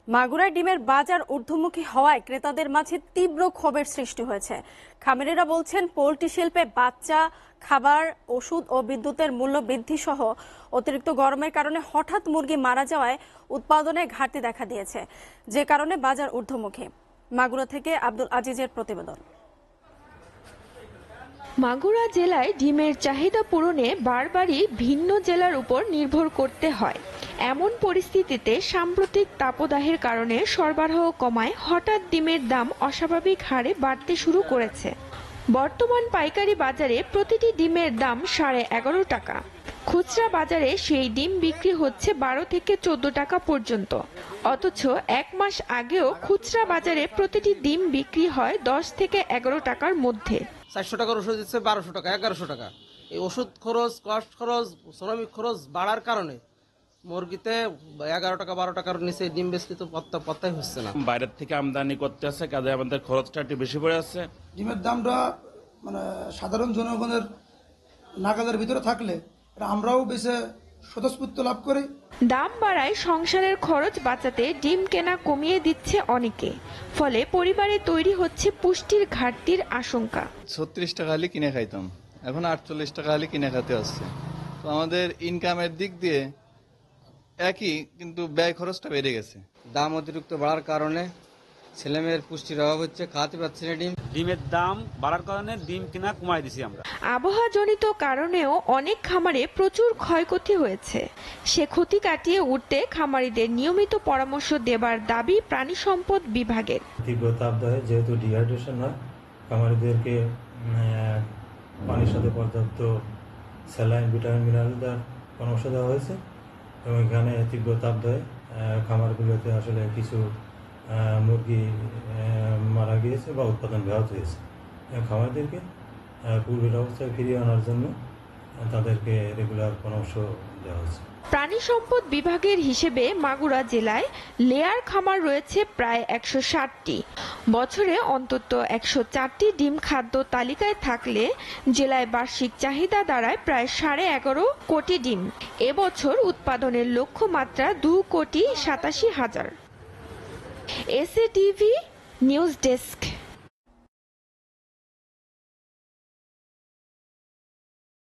মাগুরায় ডিমের বাজার ঊর্ধ্বমুখী হওয়ায় ক্রেতাদের মাঝে তীব্র ক্ষোভের সৃষ্টি হয়েছে। খামারিরা বলছেন, পোল্ট্রি শিল্পে বাচ্চা, খাবার, ওষুধ ও বিদ্যুতের মূল্য বৃদ্ধি সহ অতিরিক্ত গরমের কারণে হঠাৎ মুরগি মারা যাওয়ায় উৎপাদনে ঘাটতি দেখা দিয়েছে, যে কারণে বাজার ঊর্ধ্বমুখী। মাগুরা থেকে আব্দুল আজিজের প্রতিবেদন। মাগুরা জেলায় ডিমের চাহিদা পূরণে বারবারই ভিন্ন জেলার উপর নির্ভর করতে হয়। এমন পরিস্থিতিতে সাম্প্রতিক তাপদাহের কারণে সরবরাহ কমায় হঠাৎ ডিমের দাম অস্বাভাবিক হারে বাড়তে শুরু করেছে। বর্তমান পাইকারি বাজারে প্রতিটি ডিমের দাম 11.5 টাকা। খুচরা বাজারে সেই ডিম বিক্রি হচ্ছে 12 থেকে 14 টাকা পর্যন্ত। অথচ এক মাস আগেও খুচরা বাজারে প্রতিটি ডিম বিক্রি হয় 10 থেকে 11 টাকার মধ্যে। 400 টাকার ওষুধ দিচ্ছে 1200 টাকা, 1100 টাকা। এই ওষুধ খরচ, কষ্ট খরচ, শ্রমিক খরচ বাড়ার কারণে মুরগিতে 11 টাকা 12 টাকার নিচে ডিম বেচতে তো পত্তাই হচ্ছে না। বাইরের থেকে আমদানি করতে আছে, কাজে আমাদের খরচটা একটু বেশি পড়ে আছে। ডিমের দামটা সাধারণ জনগণের নাগালের ভিতরে থাকলে আমরাও বেশি স্বতঃস্ফূর্ত লাভ করি। দাম বাড়ায় সংসারের খরচ বাঁচাতে ডিম কেনা কমিয়ে দিচ্ছে অনেকে। ফলে পরিবারে তৈরি হচ্ছে পুষ্টির ঘাটতির আশঙ্কা। 36 টাকা হলে কিনে খাইতাম, এখন 48 টাকা হলে কিনে খেতে হচ্ছে। তো আমাদের ইনকামের দিক দিয়ে একই, কিন্তু ব্যয় খরচটা বেড়ে গেছে। দাম অতিরিক্ত বাড়ার কারণে ছেলেমেয়ের পুষ্টির অভাব হচ্ছে, খাওয়াতে পারছে না। ডিমের দাম বাড়ার কারণে ডিম কেনা কমাই দিছি আমরা। আবহাওয়াজনিত কারণেও অনেক খামারে প্রচুর ক্ষয়ক্ষতি হয়েছে। সে ক্ষতি কাটিয়ে উঠতে খামারিদের নিয়মিত পরামর্শ দেবার দাবি প্রাণী সম্পদ বিভাগের। তীব্র তাপদাহে যেহেতু ডিহাইড্রেশন হয়, খামারিদেরকে পানির সাথে পর্যাপ্ত স্যালাইন, ভিটামিন, মিনারেল দেওয়ার পরামর্শ দেওয়া হয়েছে। এবং এখানে তীব্র তাপদাহে খামারগুলোতে আসলে কিছু মুরগি মারা গিয়েছে বা উৎপাদন ব্যাহত হয়েছে। খামারদেরকে পূর্বের অবস্থায় ফিরিয়ে আনার জন্য তাদেরকে রেগুলার পরামর্শ দেওয়া হয়েছে। প্রাণী সম্পদ বিভাগের হিসেবে মাগুরা জেলায় লেয়ার খামার রয়েছে প্রায় 160টি। বছরে অন্তত 104টি ডিম খাদ্য তালিকায় থাকলে জেলায় বার্ষিক চাহিদা দাঁড়ায় প্রায় 11.5 কোটি ডিম। এবছর উৎপাদনের লক্ষ্যমাত্রা 2.87 কোটি। SATV news desk.